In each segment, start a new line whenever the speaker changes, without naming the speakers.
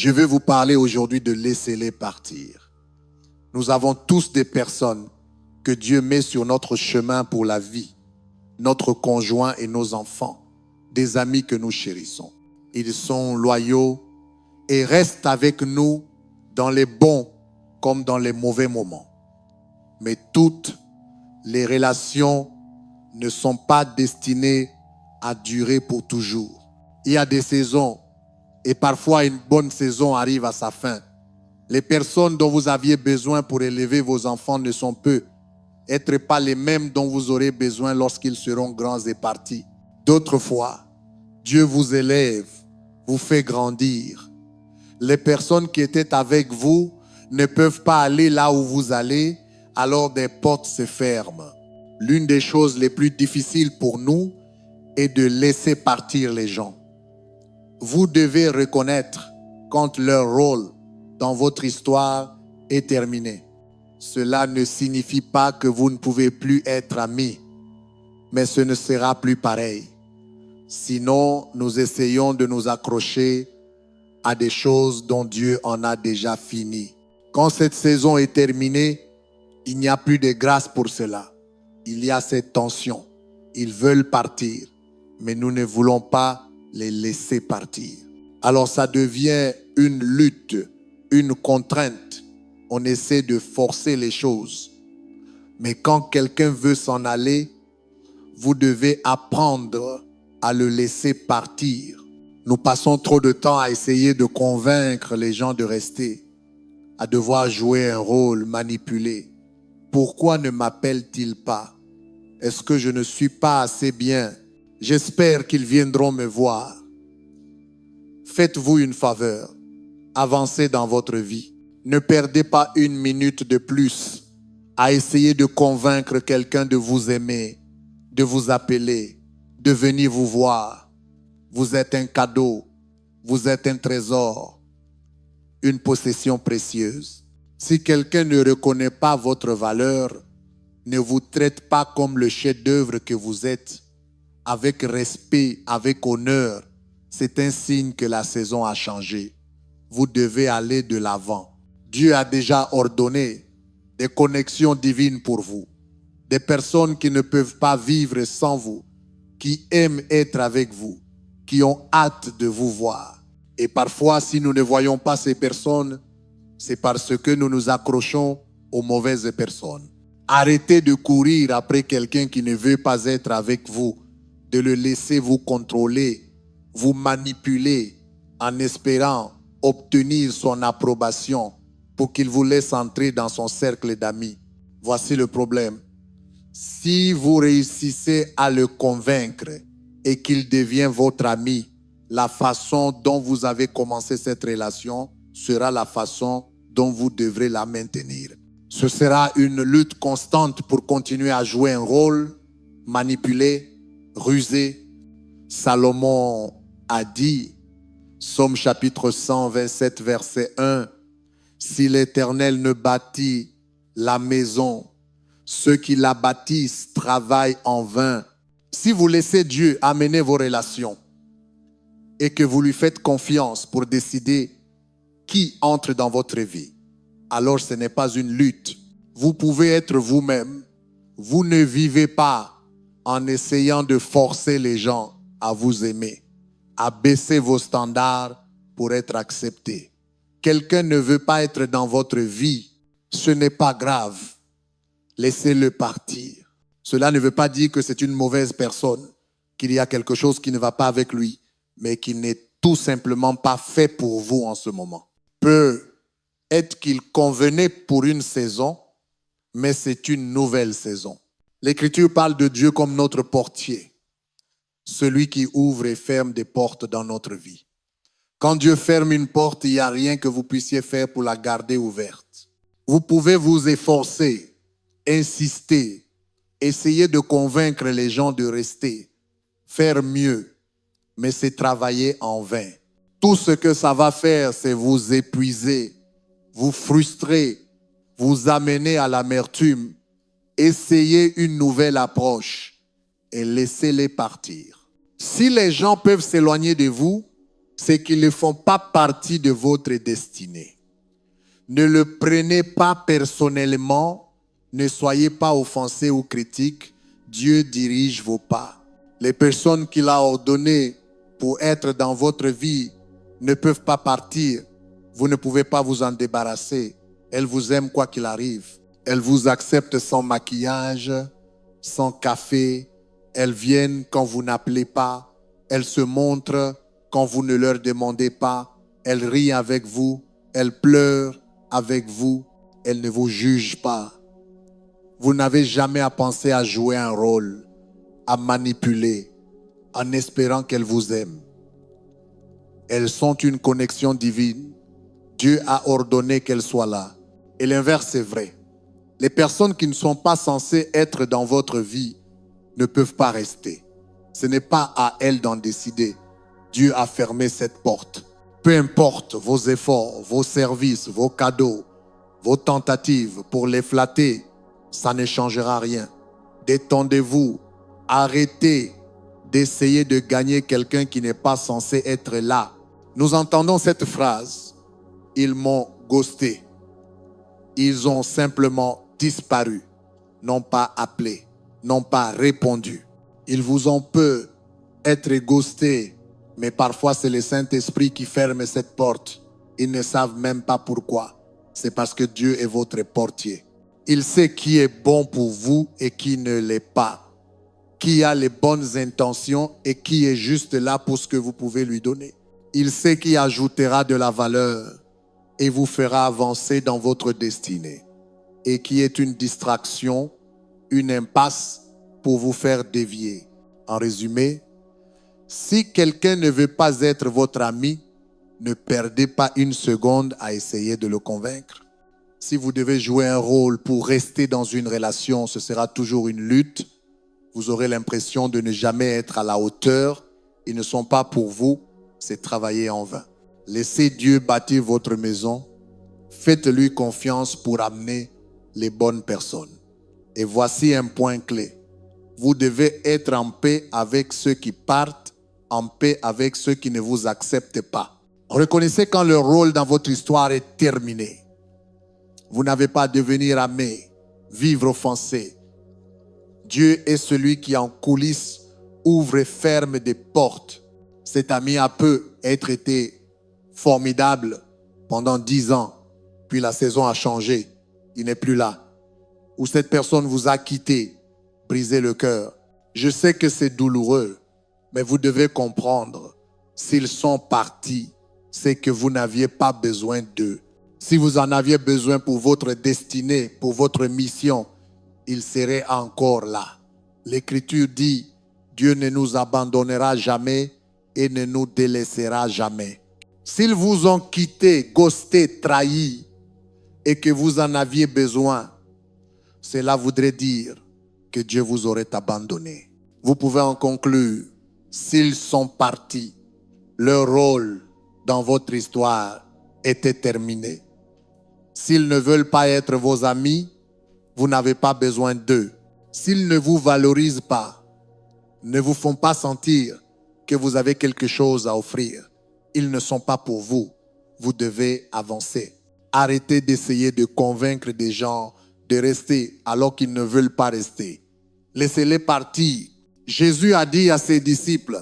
Je veux vous parler aujourd'hui de laisser-les partir. Nous avons tous des personnes que Dieu met sur notre chemin pour la vie, notre conjoint et nos enfants, des amis que nous chérissons. Ils sont loyaux et restent avec nous dans les bons comme dans les mauvais moments. Mais toutes les relations ne sont pas destinées à durer pour toujours. Il y a des saisons et parfois une bonne saison arrive à sa fin. Les personnes dont vous aviez besoin pour élever vos enfants ne sont peut-être pas les mêmes dont vous aurez besoin lorsqu'ils seront grands et partis. D'autres fois, Dieu vous élève, vous fait grandir. Les personnes qui étaient avec vous ne peuvent pas aller là où vous allez, alors des portes se ferment. L'une des choses les plus difficiles pour nous est de laisser partir les gens. Vous devez reconnaître quand leur rôle dans votre histoire est terminé. Cela ne signifie pas que vous ne pouvez plus être amis, mais ce ne sera plus pareil. Sinon, nous essayons de nous accrocher à des choses dont Dieu en a déjà fini. Quand cette saison est terminée, il n'y a plus de grâce pour cela. Il y a cette tension. Ils veulent partir, mais nous ne voulons pas les laisser partir. Alors ça devient une lutte, une contrainte. On essaie de forcer les choses. Mais quand quelqu'un veut s'en aller, vous devez apprendre à le laisser partir. Nous passons trop de temps à essayer de convaincre les gens de rester, à devoir jouer un rôle, manipuler. Pourquoi ne m'appellent-ils pas? Est-ce que je ne suis pas assez bien? J'espère qu'ils viendront me voir. Faites-vous une faveur. Avancez dans votre vie. Ne perdez pas une minute de plus à essayer de convaincre quelqu'un de vous aimer, de vous appeler, de venir vous voir. Vous êtes un cadeau. Vous êtes un trésor. Une possession précieuse. Si quelqu'un ne reconnaît pas votre valeur, ne vous traite pas comme le chef-d'œuvre que vous êtes, avec respect, avec honneur, c'est un signe que la saison a changé. Vous devez aller de l'avant. Dieu a déjà ordonné des connexions divines pour vous, des personnes qui ne peuvent pas vivre sans vous, qui aiment être avec vous, qui ont hâte de vous voir. Et parfois, si nous ne voyons pas ces personnes, c'est parce que nous nous accrochons aux mauvaises personnes. Arrêtez de courir après quelqu'un qui ne veut pas être avec vous, de le laisser vous contrôler, vous manipuler en espérant obtenir son approbation pour qu'il vous laisse entrer dans son cercle d'amis. Voici le problème. Si vous réussissez à le convaincre et qu'il devient votre ami, la façon dont vous avez commencé cette relation sera la façon dont vous devrez la maintenir. Ce sera une lutte constante pour continuer à jouer un rôle, manipuler, ruser. Salomon a dit, Psaume chapitre 127, verset 1, « Si l'Éternel ne bâtit la maison, ceux qui la bâtissent travaillent en vain. » Si vous laissez Dieu amener vos relations et que vous lui faites confiance pour décider qui entre dans votre vie, alors ce n'est pas une lutte. Vous pouvez être vous-même. Vous ne vivez pas en essayant de forcer les gens à vous aimer, à baisser vos standards pour être acceptés. Quelqu'un ne veut pas être dans votre vie, ce n'est pas grave. Laissez-le partir. Cela ne veut pas dire que c'est une mauvaise personne, qu'il y a quelque chose qui ne va pas avec lui, mais qui n'est tout simplement pas fait pour vous en ce moment. Peut-être qu'il convenait pour une saison, mais c'est une nouvelle saison. L'Écriture parle de Dieu comme notre portier, celui qui ouvre et ferme des portes dans notre vie. Quand Dieu ferme une porte, il n'y a rien que vous puissiez faire pour la garder ouverte. Vous pouvez vous efforcer, insister, essayer de convaincre les gens de rester, faire mieux, mais c'est travailler en vain. Tout ce que ça va faire, c'est vous épuiser, vous frustrer, vous amener à l'amertume. Essayez une nouvelle approche et laissez-les partir. Si les gens peuvent s'éloigner de vous, c'est qu'ils ne font pas partie de votre destinée. Ne le prenez pas personnellement, ne soyez pas offensés ou critiques. Dieu dirige vos pas. Les personnes qu'il a ordonnées pour être dans votre vie ne peuvent pas partir. Vous ne pouvez pas vous en débarrasser. Elles vous aiment quoi qu'il arrive. Elles vous acceptent sans maquillage, sans café. Elles viennent quand vous n'appelez pas. Elles se montrent quand vous ne leur demandez pas. Elles rient avec vous. Elles pleurent avec vous. Elles ne vous jugent pas. Vous n'avez jamais à penser à jouer un rôle, à manipuler, en espérant qu'elles vous aiment. Elles sont une connexion divine. Dieu a ordonné qu'elles soient là. Et l'inverse est vrai. Les personnes qui ne sont pas censées être dans votre vie ne peuvent pas rester. Ce n'est pas à elles d'en décider. Dieu a fermé cette porte. Peu importe vos efforts, vos services, vos cadeaux, vos tentatives pour les flatter, ça ne changera rien. Détendez-vous. Arrêtez d'essayer de gagner quelqu'un qui n'est pas censé être là. Nous entendons cette phrase. Ils m'ont ghosté. Ils ont simplement disparu, n'ont pas appelé, n'ont pas répondu. Ils vous ont peu être ghostés, mais parfois c'est le Saint-Esprit qui ferme cette porte. Ils ne savent même pas pourquoi. C'est parce que Dieu est votre portier. Il sait qui est bon pour vous et qui ne l'est pas. Qui a les bonnes intentions et qui est juste là pour ce que vous pouvez lui donner. Il sait qui ajoutera de la valeur et vous fera avancer dans votre destinée. Et qui est une distraction, une impasse pour vous faire dévier. En résumé, si quelqu'un ne veut pas être votre ami, ne perdez pas une seconde à essayer de le convaincre. Si vous devez jouer un rôle pour rester dans une relation, ce sera toujours une lutte. Vous aurez l'impression de ne jamais être à la hauteur. Ils ne sont pas pour vous, c'est travailler en vain. Laissez Dieu bâtir votre maison. Faites-lui confiance pour amener les bonnes personnes. Et voici un point clé. Vous devez être en paix avec ceux qui partent, en paix avec ceux qui ne vous acceptent pas. Reconnaissez quand leur rôle dans votre histoire est terminé. Vous n'avez pas à devenir aimé, vivre offensé. Dieu est celui qui en coulisses ouvre et ferme des portes. Cet ami a peut être été formidable pendant 10 ans, puis la saison a changé, il n'est plus là. Ou cette personne vous a quitté, brisé le cœur. Je sais que c'est douloureux, mais vous devez comprendre, s'ils sont partis, c'est que vous n'aviez pas besoin d'eux. Si vous en aviez besoin pour votre destinée, pour votre mission, ils seraient encore là. L'Écriture dit, Dieu ne nous abandonnera jamais et ne nous délaissera jamais. S'ils vous ont quitté, ghosté, trahi, et que vous en aviez besoin, cela voudrait dire que Dieu vous aurait abandonné. Vous pouvez en conclure, s'ils sont partis, leur rôle dans votre histoire était terminé. S'ils ne veulent pas être vos amis, vous n'avez pas besoin d'eux. S'ils ne vous valorisent pas, ne vous font pas sentir que vous avez quelque chose à offrir, ils ne sont pas pour vous. Vous devez avancer. Arrêtez d'essayer de convaincre des gens de rester alors qu'ils ne veulent pas rester. Laissez-les partir. Jésus a dit à ses disciples,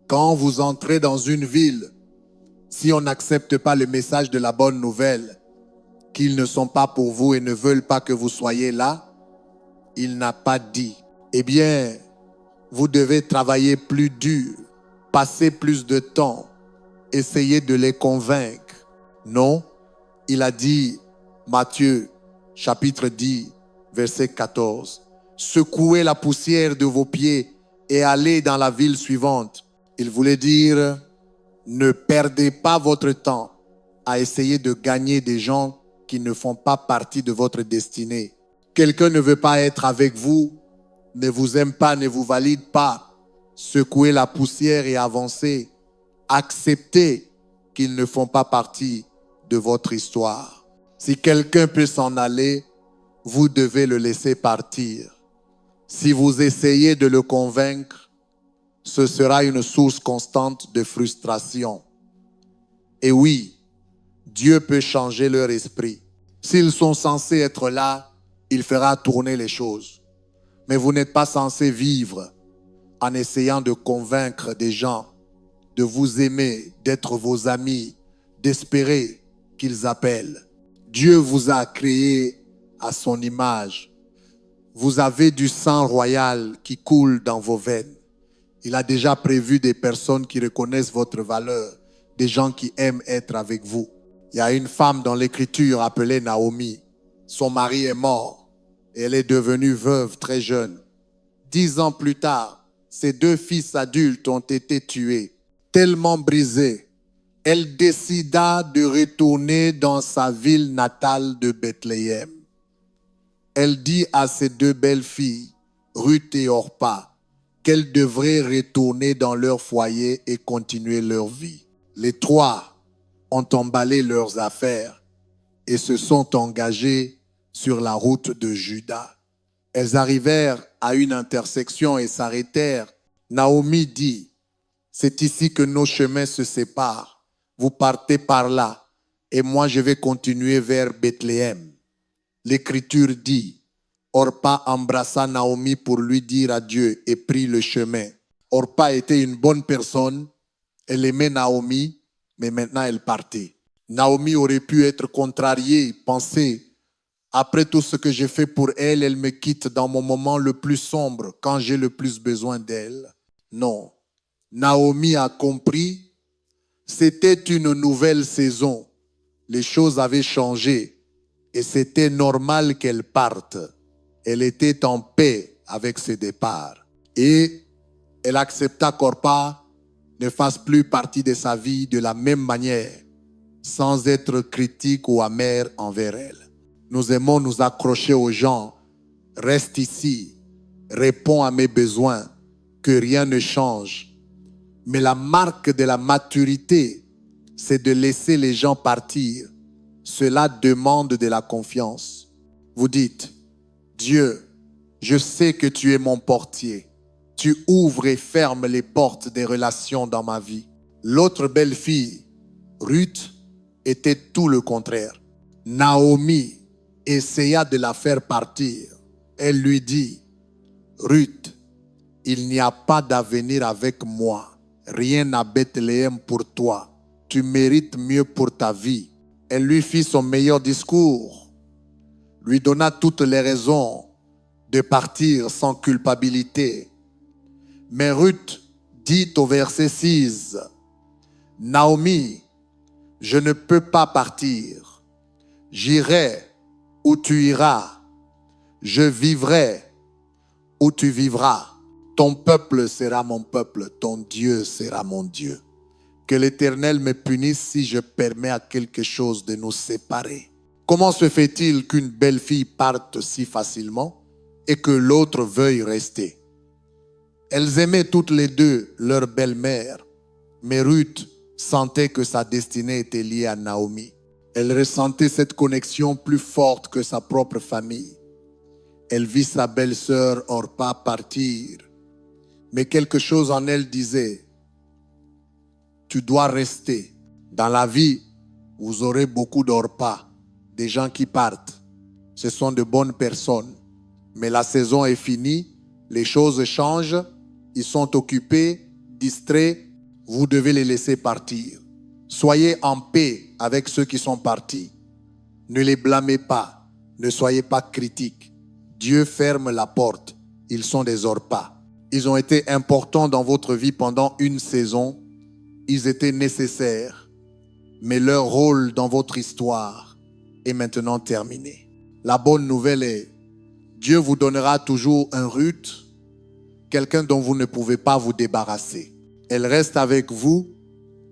quand vous entrez dans une ville, si on n'accepte pas le message de la bonne nouvelle, qu'ils ne sont pas pour vous et ne veulent pas que vous soyez là, il n'a pas dit, eh bien, vous devez travailler plus dur, passer plus de temps, essayer de les convaincre. Non, il a dit, Matthieu, chapitre 10, verset 14, secouez la poussière de vos pieds et allez dans la ville suivante. Il voulait dire, ne perdez pas votre temps à essayer de gagner des gens qui ne font pas partie de votre destinée. Quelqu'un ne veut pas être avec vous, ne vous aime pas, ne vous valide pas. Secouez la poussière et avancez. Acceptez qu'ils ne font pas partie de votre histoire. Si quelqu'un peut s'en aller, vous devez le laisser partir. Si vous essayez de le convaincre, ce sera une source constante de frustration. Et oui, Dieu peut changer leur esprit. S'ils sont censés être là, il fera tourner les choses. Mais vous n'êtes pas censé vivre en essayant de convaincre des gens de vous aimer, d'être vos amis, d'espérer qu'ils appellent. Dieu vous a créé à son image. Vous avez du sang royal qui coule dans vos veines. Il a déjà prévu des personnes qui reconnaissent votre valeur, des gens qui aiment être avec vous. Il y a une femme dans l'Écriture appelée Naomi. Son mari est mort et elle est devenue veuve très jeune. 10 ans plus tard, ses 2 fils adultes ont été tués. Tellement brisée, elle décida de retourner dans sa ville natale de Bethléem. Elle dit à ses 2 belles filles, Ruth et Orpa, qu'elles devraient retourner dans leur foyer et continuer leur vie. Les 3 ont emballé leurs affaires et se sont engagées sur la route de Juda. Elles arrivèrent à une intersection et s'arrêtèrent. Naomi dit, c'est ici que nos chemins se séparent. Vous partez par là et moi je vais continuer vers Bethléem. L'Écriture dit, Orpa embrassa Naomi pour lui dire adieu et prit le chemin. Orpa était une bonne personne, elle aimait Naomi, mais maintenant elle partait. Naomi aurait pu être contrariée, penser, après tout ce que j'ai fait pour elle, elle me quitte dans mon moment le plus sombre, quand j'ai le plus besoin d'elle. Non. Naomi a compris, c'était une nouvelle saison. Les choses avaient changé et c'était normal qu'elle parte. Elle était en paix avec ses départs. Et elle accepta qu'Orpa ne fasse plus partie de sa vie de la même manière, sans être critique ou amère envers elle. Nous aimons nous accrocher aux gens. Reste ici, réponds à mes besoins, que rien ne change. Mais la marque de la maturité, c'est de laisser les gens partir. Cela demande de la confiance. Vous dites, Dieu, je sais que tu es mon portier. Tu ouvres et fermes les portes des relations dans ma vie. L'autre belle-fille, Ruth, était tout le contraire. Naomi essaya de la faire partir. Elle lui dit, Ruth, il n'y a pas d'avenir avec moi. Rien à Bethléem pour toi. Tu mérites mieux pour ta vie. Elle lui fit son meilleur discours, lui donna toutes les raisons de partir sans culpabilité. Mais Ruth dit au verset 6, Naomi, je ne peux pas partir. J'irai où tu iras. Je vivrai où tu vivras. Ton peuple sera mon peuple, ton Dieu sera mon Dieu. Que l'Éternel me punisse si je permets à quelque chose de nous séparer. Comment se fait-il qu'une belle fille parte si facilement et que l'autre veuille rester? Elles aimaient toutes les deux leur belle-mère, mais Ruth sentait que sa destinée était liée à Naomi. Elle ressentait cette connexion plus forte que sa propre famille. Elle vit sa belle-sœur Orpa partir, mais quelque chose en elle disait, tu dois rester. Dans la vie, vous aurez beaucoup d'Orpa, des gens qui partent. Ce sont de bonnes personnes, mais la saison est finie, les choses changent, ils sont occupés, distraits, vous devez les laisser partir. Soyez en paix avec ceux qui sont partis. Ne les blâmez pas, ne soyez pas critiques. Dieu ferme la porte, ils sont des Orpa. Ils ont été importants dans votre vie pendant une saison, ils étaient nécessaires, mais leur rôle dans votre histoire est maintenant terminé. La bonne nouvelle est, Dieu vous donnera toujours un Ruth, quelqu'un dont vous ne pouvez pas vous débarrasser. Elle reste avec vous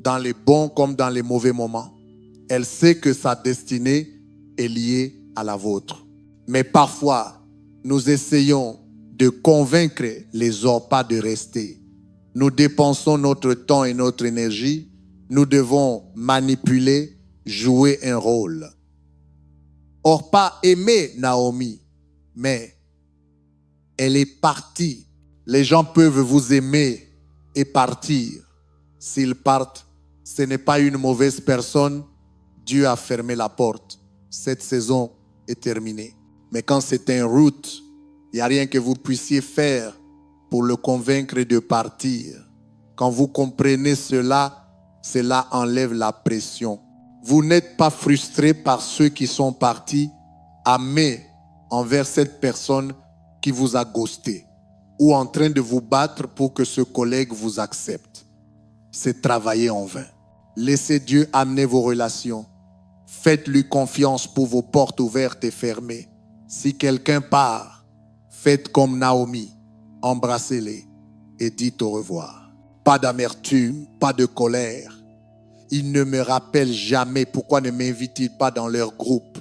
dans les bons comme dans les mauvais moments. Elle sait que sa destinée est liée à la vôtre. Mais parfois, nous essayons de convaincre les Orpa de rester. Nous dépensons notre temps et notre énergie. Nous devons manipuler, jouer un rôle. Orpa aimait Naomi, mais elle est partie. Les gens peuvent vous aimer et partir. S'ils partent, ce n'est pas une mauvaise personne. Dieu a fermé la porte. Cette saison est terminée. Mais quand c'est en route, il n'y a rien que vous puissiez faire pour le convaincre de partir. Quand vous comprenez cela, cela enlève la pression. Vous n'êtes pas frustré par ceux qui sont partis, mais envers cette personne qui vous a ghosté ou en train de vous battre pour que ce collègue vous accepte. C'est travailler en vain. Laissez Dieu amener vos relations. Faites-lui confiance pour vos portes ouvertes et fermées. Si quelqu'un part, faites comme Naomi. Embrassez-les et dites au revoir. Pas d'amertume, pas de colère. Ils ne me rappellent jamais. Pourquoi ne m'invitent-ils pas dans leur groupe?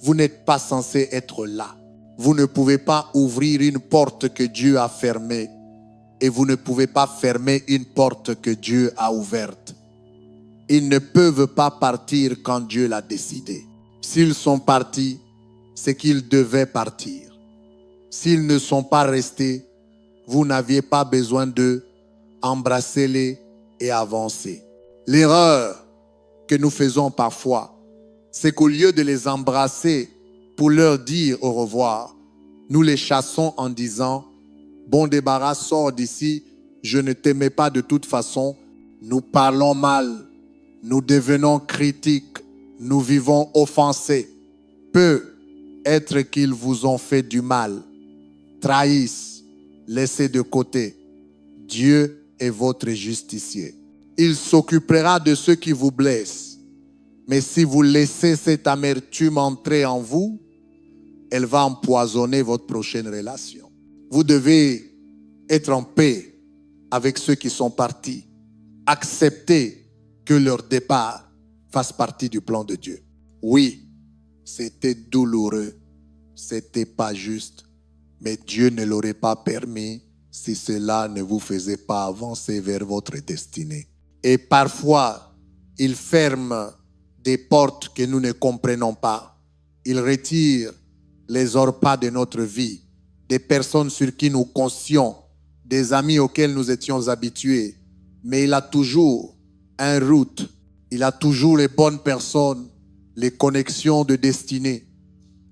Vous n'êtes pas censé être là. Vous ne pouvez pas ouvrir une porte que Dieu a fermée. Et vous ne pouvez pas fermer une porte que Dieu a ouverte. Ils ne peuvent pas partir quand Dieu l'a décidé. S'ils sont partis, c'est qu'ils devaient partir. S'ils ne sont pas restés, vous n'aviez pas besoin d'eux. Embrassez-les et avancez. L'erreur que nous faisons parfois, c'est qu'au lieu de les embrasser pour leur dire au revoir, nous les chassons en disant « Bon débarras, sors d'ici, je ne t'aimais pas de toute façon. » Nous parlons mal, nous devenons critiques, nous vivons offensés. Peut être qu'ils vous ont fait du mal, trahissent, laissez de côté. Dieu est votre justicier. Il s'occupera de ceux qui vous blessent. Mais si vous laissez cette amertume entrer en vous, elle va empoisonner votre prochaine relation. Vous devez être en paix avec ceux qui sont partis. Accepter que leur départ fasse partie du plan de Dieu. Oui, c'était douloureux, c'était pas juste, mais Dieu ne l'aurait pas permis si cela ne vous faisait pas avancer vers votre destinée. Et parfois, il ferme des portes que nous ne comprenons pas. Il retire les orpas de notre vie, des personnes sur qui nous comptions, des amis auxquels nous étions habitués. Mais il a toujours une route, il a toujours les bonnes personnes, les connexions de destinée.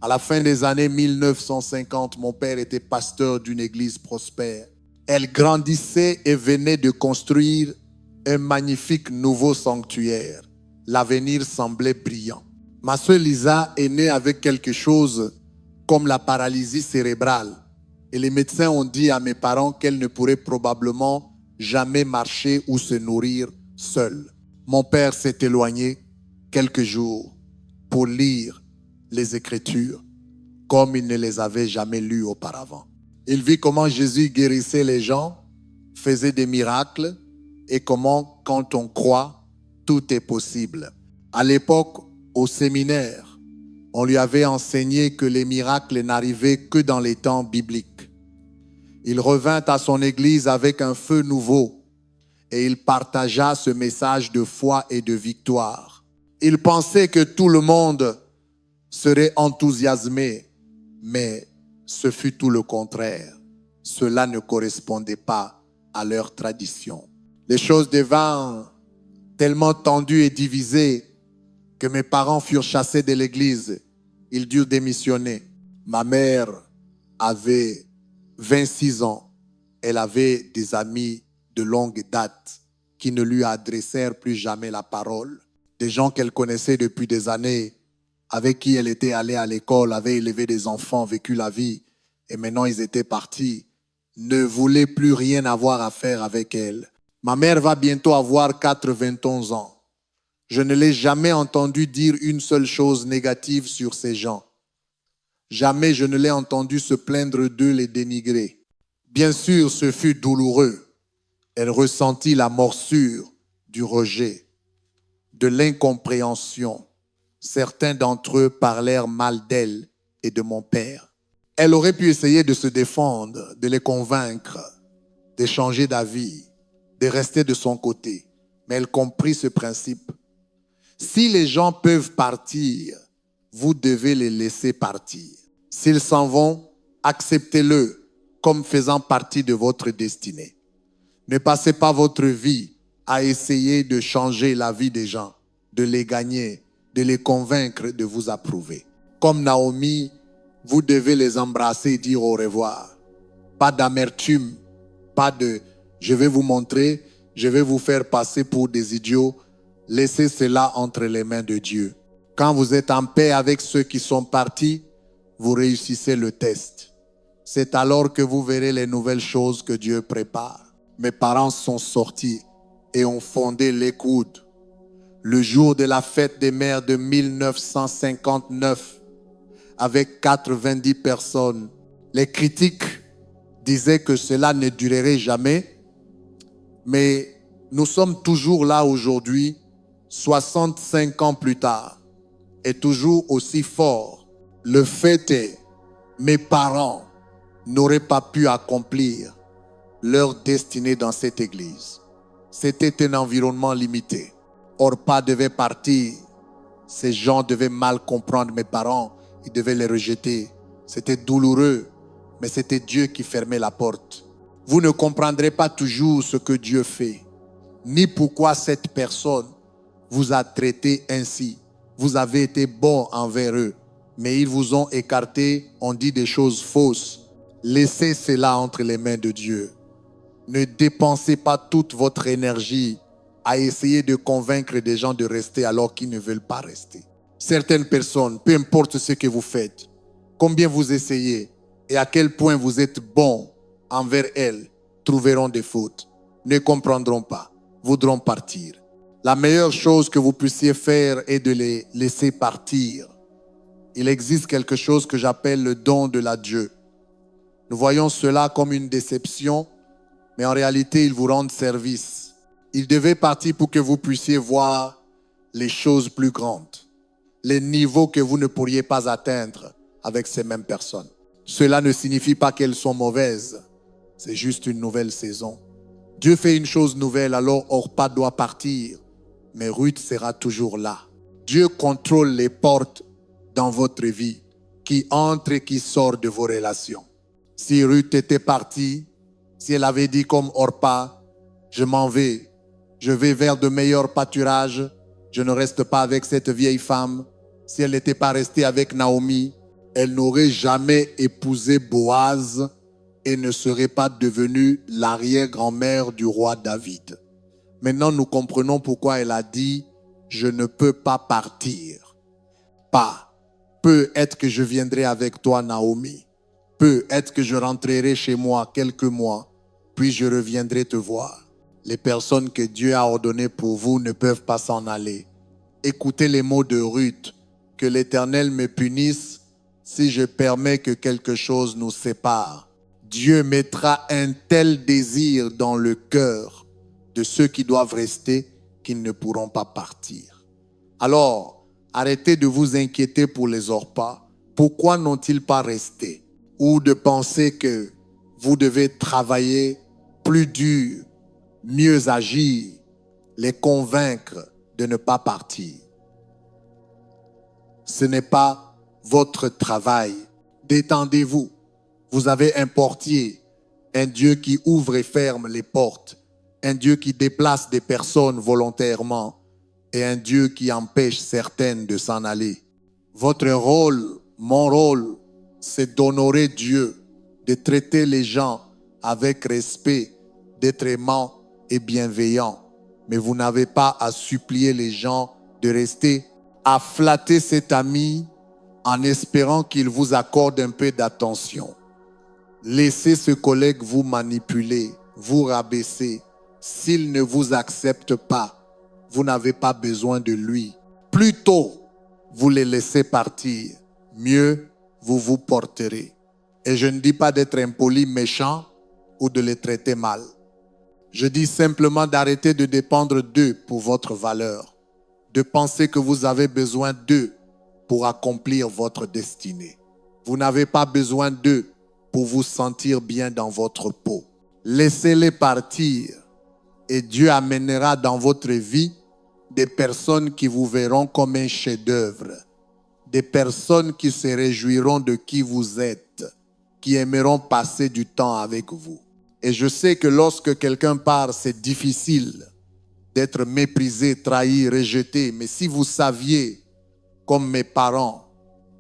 À la fin des années 1950, mon père était pasteur d'une église prospère. Elle grandissait et venait de construire un magnifique nouveau sanctuaire. L'avenir semblait brillant. Ma soeur Lisa est née avec quelque chose comme la paralysie cérébrale. Et les médecins ont dit à mes parents qu'elle ne pourrait probablement jamais marcher ou se nourrir seule. Mon père s'est éloigné quelques jours pour lire les Écritures comme il ne les avait jamais lues auparavant. Il vit comment Jésus guérissait les gens, faisait des miracles et comment, quand on croit, tout est possible. À l'époque, au séminaire, on lui avait enseigné que les miracles n'arrivaient que dans les temps bibliques. Il revint à son église avec un feu nouveau et il partagea ce message de foi et de victoire. Il pensait que tout le monde serait enthousiasmé, mais ce fut tout le contraire. Cela ne correspondait pas à leur tradition. Les choses devinrent tellement tendues et divisées que mes parents furent chassés de l'église. Ils durent démissionner. Ma mère avait 26 ans. Elle avait des amis de longue date qui ne lui adressèrent plus jamais la parole. Des gens qu'elle connaissait depuis des années, avec qui elle était allée à l'école, avait élevé des enfants, vécu la vie, et maintenant ils étaient partis, ne voulaient plus rien avoir à faire avec elle. Ma mère va bientôt avoir 91 ans. Je ne l'ai jamais entendu dire une seule chose négative sur ces gens. Jamais je ne l'ai entendu se plaindre d'eux, les dénigrer. Bien sûr, ce fut douloureux. Elle ressentit la morsure du rejet, de l'incompréhension. Certains d'entre eux parlèrent mal d'elle et de mon père. Elle aurait pu essayer de se défendre, de les convaincre, de changer d'avis, de rester de son côté. Mais elle comprit ce principe. Si les gens peuvent partir, vous devez les laisser partir. S'ils s'en vont, acceptez-le comme faisant partie de votre destinée. Ne passez pas votre vie à essayer de changer la vie des gens, de les gagner, de les convaincre de vous approuver. Comme Naomi, vous devez les embrasser et dire au revoir. Pas d'amertume, pas de « je vais vous montrer, je vais vous faire passer pour des idiots ». Laissez cela entre les mains de Dieu. Quand vous êtes en paix avec ceux qui sont partis, vous réussissez le test. C'est alors que vous verrez les nouvelles choses que Dieu prépare. Mes parents sont sortis et ont fondé l'Écoute. Le jour de la fête des mères de 1959, avec 90 personnes. Les critiques disaient que cela ne durerait jamais, mais nous sommes toujours là aujourd'hui, 65 ans plus tard, et toujours aussi forts. Le fait est, mes parents n'auraient pas pu accomplir leur destinée dans cette église. C'était un environnement limité. Orpa devait partir. Ces gens devaient mal comprendre mes parents. Ils devaient les rejeter. C'était douloureux, mais c'était Dieu qui fermait la porte. Vous ne comprendrez pas toujours ce que Dieu fait, ni pourquoi cette personne vous a traité ainsi. Vous avez été bon envers eux, mais ils vous ont écarté, ont dit des choses fausses. Laissez cela entre les mains de Dieu. Ne dépensez pas toute votre énergie à essayer de convaincre des gens de rester alors qu'ils ne veulent pas rester. Certaines personnes, peu importe ce que vous faites, combien vous essayez et à quel point vous êtes bon envers elles, trouveront des fautes, ne comprendront pas, voudront partir. La meilleure chose que vous puissiez faire est de les laisser partir. Il existe quelque chose que j'appelle le don de l'adieu. Nous voyons cela comme une déception, mais en réalité, ils vous rendent service. Ils devaient partir pour que vous puissiez voir les choses plus grandes, les niveaux que vous ne pourriez pas atteindre avec ces mêmes personnes. Cela ne signifie pas qu'elles sont mauvaises, c'est juste une nouvelle saison. Dieu fait une chose nouvelle, alors Orpa doit partir, mais Ruth sera toujours là. Dieu contrôle les portes dans votre vie qui entrent et qui sortent de vos relations. Si Ruth était partie, si elle avait dit comme Orpa, je m'en vais, je vais vers de meilleurs pâturages, je ne reste pas avec cette vieille femme. Si elle n'était pas restée avec Naomi, elle n'aurait jamais épousé Boaz et ne serait pas devenue l'arrière-grand-mère du roi David. Maintenant, nous comprenons pourquoi elle a dit « Je ne peux pas partir ». Pas « Peut-être que je viendrai avec toi, Naomi. Peut-être que je rentrerai chez moi quelques mois, puis je reviendrai te voir. » Les personnes que Dieu a ordonnées pour vous ne peuvent pas s'en aller. Écoutez les mots de Ruth. Que l'Éternel me punisse si je permets que quelque chose nous sépare. Dieu mettra un tel désir dans le cœur de ceux qui doivent rester qu'ils ne pourront pas partir. Alors, arrêtez de vous inquiéter pour les Orpas. Pourquoi n'ont-ils pas resté? Ou de penser que vous devez travailler plus dur, mieux agir, les convaincre de ne pas partir. Ce n'est pas votre travail. Détendez-vous. Vous avez un portier, un Dieu qui ouvre et ferme les portes, un Dieu qui déplace des personnes volontairement et un Dieu qui empêche certaines de s'en aller. Votre rôle, mon rôle, c'est d'honorer Dieu, de traiter les gens avec respect, d'être aimant et bienveillant. Mais vous n'avez pas à supplier les gens de rester, à flatter cet ami en espérant qu'il vous accorde un peu d'attention. Laissez ce collègue vous manipuler, vous rabaisser. S'il ne vous accepte pas, vous n'avez pas besoin de lui. Plus tôt vous les laissez partir, mieux vous vous porterez. Et je ne dis pas d'être impoli, méchant ou de les traiter mal. Je dis simplement d'arrêter de dépendre d'eux pour votre valeur, de penser que vous avez besoin d'eux pour accomplir votre destinée. Vous n'avez pas besoin d'eux pour vous sentir bien dans votre peau. Laissez-les partir et Dieu amènera dans votre vie des personnes qui vous verront comme un chef-d'œuvre, des personnes qui se réjouiront de qui vous êtes, qui aimeront passer du temps avec vous. Et je sais que lorsque quelqu'un part, c'est difficile d'être méprisé, trahi, rejeté. Mais si vous saviez, comme mes parents,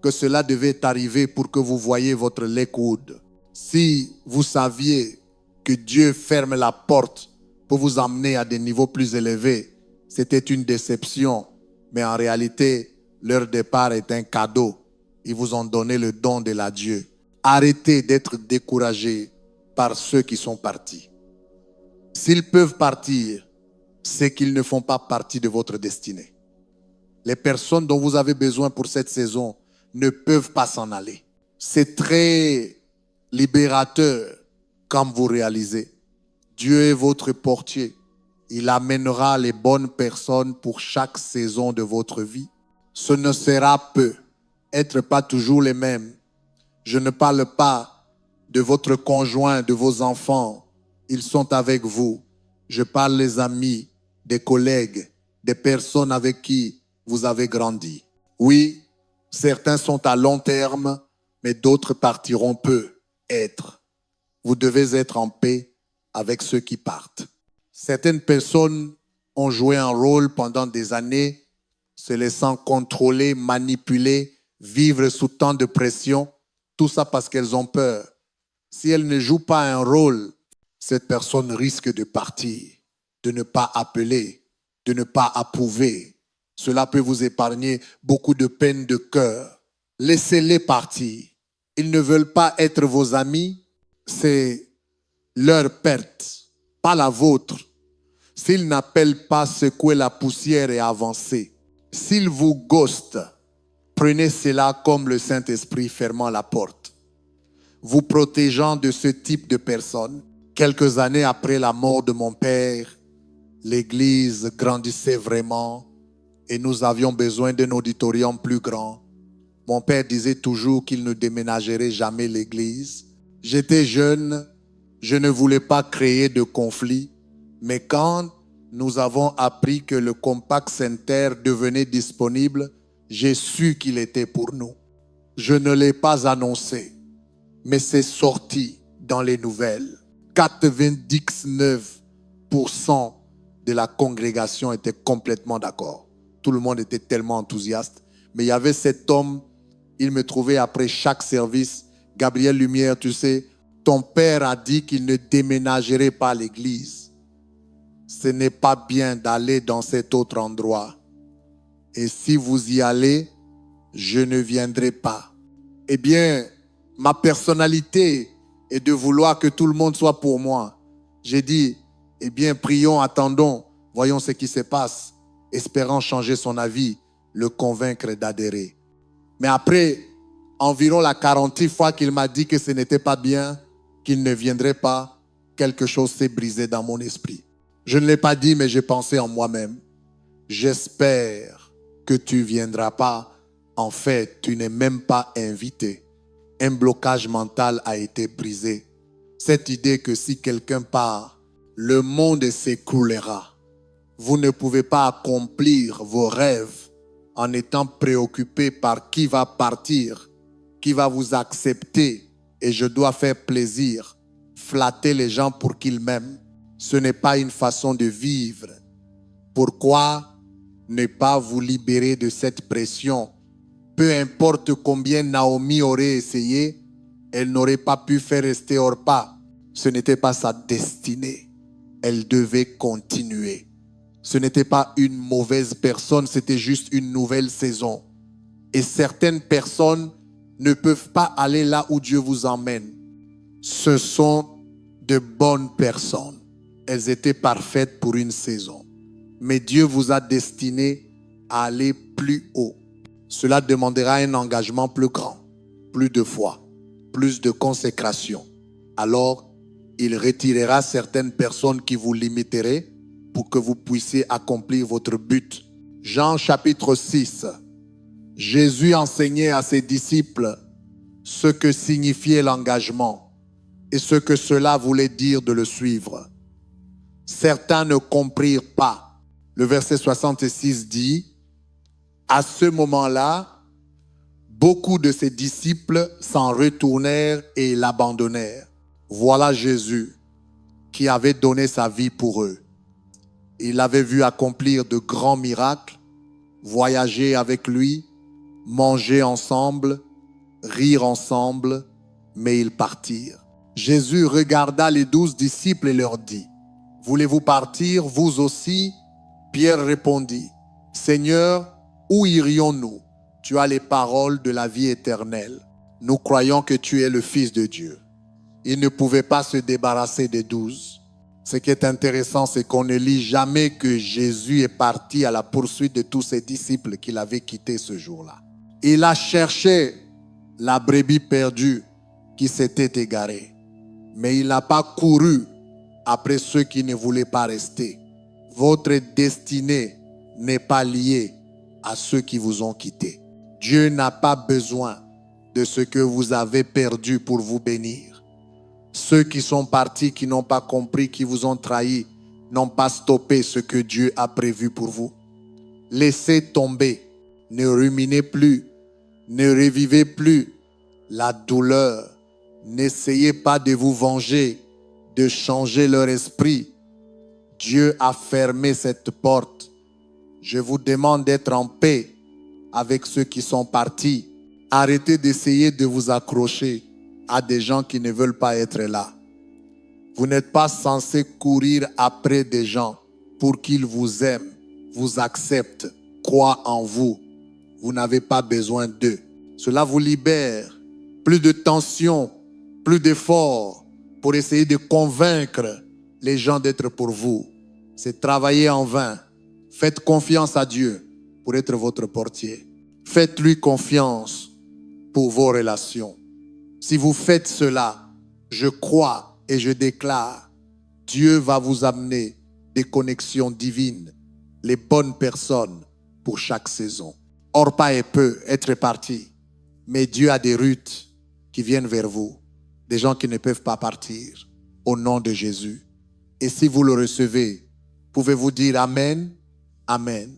que cela devait arriver pour que vous voyiez votre lait coude, si vous saviez que Dieu ferme la porte pour vous emmener à des niveaux plus élevés, c'était une déception. Mais en réalité, leur départ est un cadeau. Ils vous ont donné le don de l'adieu. Arrêtez d'être découragés par ceux qui sont partis. S'ils peuvent partir, c'est qu'ils ne font pas partie de votre destinée. Les personnes dont vous avez besoin pour cette saison ne peuvent pas s'en aller. C'est très libérateur quand vous réalisez. Dieu est votre portier. Il amènera les bonnes personnes pour chaque saison de votre vie. Ce ne sera peu. Être pas toujours les mêmes. Je ne parle pas de votre conjoint, de vos enfants. Ils sont avec vous. Je parle des amis, des collègues, des personnes avec qui vous avez grandi. Oui, certains sont à long terme, mais d'autres partiront peu. Vous devez être en paix avec ceux qui partent. Certaines personnes ont joué un rôle pendant des années, se laissant contrôler, manipuler, vivre sous tant de pression, tout ça parce qu'elles ont peur. Si elles ne jouent pas un rôle, cette personne risque de partir, de ne pas appeler, de ne pas approuver. Cela peut vous épargner beaucoup de peine de cœur. Laissez-les partir. Ils ne veulent pas être vos amis, c'est leur perte, pas la vôtre. S'ils n'appellent pas secouer la poussière et avancer, s'ils vous ghostent, prenez cela comme le Saint-Esprit fermant la porte, vous protégeant de ce type de personnes. Quelques années après la mort de mon père, l'église grandissait vraiment et nous avions besoin d'un auditorium plus grand. Mon père disait toujours qu'il ne déménagerait jamais l'église. J'étais jeune, je ne voulais pas créer de conflit, mais quand nous avons appris que le Compact Center devenait disponible, j'ai su qu'il était pour nous. Je ne l'ai pas annoncé, mais c'est sorti dans les nouvelles. 99% de la congrégation était complètement d'accord. Tout le monde était tellement enthousiaste. Mais il y avait cet homme, il me trouvait après chaque service. Gabriel Lumière, tu sais, ton père a dit qu'il ne déménagerait pas l'église. Ce n'est pas bien d'aller dans cet autre endroit. Et si vous y allez, je ne viendrai pas. Eh bien, ma personnalité est de vouloir que tout le monde soit pour moi. J'ai dit, eh bien, prions, attendons, voyons ce qui se passe, espérant changer son avis, le convaincre d'adhérer. Mais après, environ la 40e fois qu'il m'a dit que ce n'était pas bien, qu'il ne viendrait pas, quelque chose s'est brisé dans mon esprit. Je ne l'ai pas dit, mais j'ai pensé en moi-même. J'espère que tu ne viendras pas. En fait, tu n'es même pas invité. Un blocage mental a été brisé. Cette idée que si quelqu'un part, le monde s'écroulera. Vous ne pouvez pas accomplir vos rêves en étant préoccupé par qui va partir, qui va vous accepter. Et je dois faire plaisir, flatter les gens pour qu'ils m'aiment. Ce n'est pas une façon de vivre. Pourquoi ne pas vous libérer de cette pression? Peu importe combien Naomi aurait essayé, elle n'aurait pas pu faire rester Orpa. Ce n'était pas sa destinée. Elle devait continuer. Ce n'était pas une mauvaise personne, c'était juste une nouvelle saison. Et certaines personnes ne peuvent pas aller là où Dieu vous emmène. Ce sont de bonnes personnes. Elles étaient parfaites pour une saison. Mais Dieu vous a destiné à aller plus haut. Cela demandera un engagement plus grand, plus de foi, plus de consécration. Alors, il retirera certaines personnes qui vous limiteraient pour que vous puissiez accomplir votre but. Jean chapitre 6. Jésus enseignait à ses disciples ce que signifiait l'engagement et ce que cela voulait dire de le suivre. Certains ne comprirent pas. Le verset 66 dit, à ce moment-là, beaucoup de ses disciples s'en retournèrent et l'abandonnèrent. Voilà Jésus qui avait donné sa vie pour eux. Il l'avait vu accomplir de grands miracles, voyager avec lui, manger ensemble, rire ensemble, mais ils partirent. Jésus regarda les 12 disciples et leur dit, « Voulez-vous partir, vous aussi ?» Pierre répondit, « Seigneur, où irions-nous? Tu as les paroles de la vie éternelle. Nous croyons que tu es le Fils de Dieu. » Il ne pouvait pas se débarrasser des 12. Ce qui est intéressant, c'est qu'on ne lit jamais que Jésus est parti à la poursuite de tous ses disciples qu'il avait quittés ce jour-là. Il a cherché la brebis perdue qui s'était égarée. Mais il n'a pas couru après ceux qui ne voulaient pas rester. Votre destinée n'est pas liée à ceux qui vous ont quittés. Dieu n'a pas besoin de ce que vous avez perdu pour vous bénir. Ceux qui sont partis, qui n'ont pas compris, qui vous ont trahi, n'ont pas stoppé ce que Dieu a prévu pour vous. Laissez tomber, ne ruminez plus, ne revivez plus la douleur. N'essayez pas de vous venger, de changer leur esprit. Dieu a fermé cette porte. Je vous demande d'être en paix avec ceux qui sont partis. Arrêtez d'essayer de vous accrocher à des gens qui ne veulent pas être là. Vous n'êtes pas censé courir après des gens pour qu'ils vous aiment, vous acceptent, croient en vous. Vous n'avez pas besoin d'eux. Cela vous libère. Plus de tension, plus d'efforts pour essayer de convaincre les gens d'être pour vous. C'est travailler en vain. Faites confiance à Dieu pour être votre portier. Faites-lui confiance pour vos relations. Si vous faites cela, je crois et je déclare, Dieu va vous amener des connexions divines, les bonnes personnes pour chaque saison. Orpa est peu être parti, mais Dieu a des Ruth qui viennent vers vous, des gens qui ne peuvent pas partir, au nom de Jésus. Et si vous le recevez, pouvez-vous dire Amen, Amen.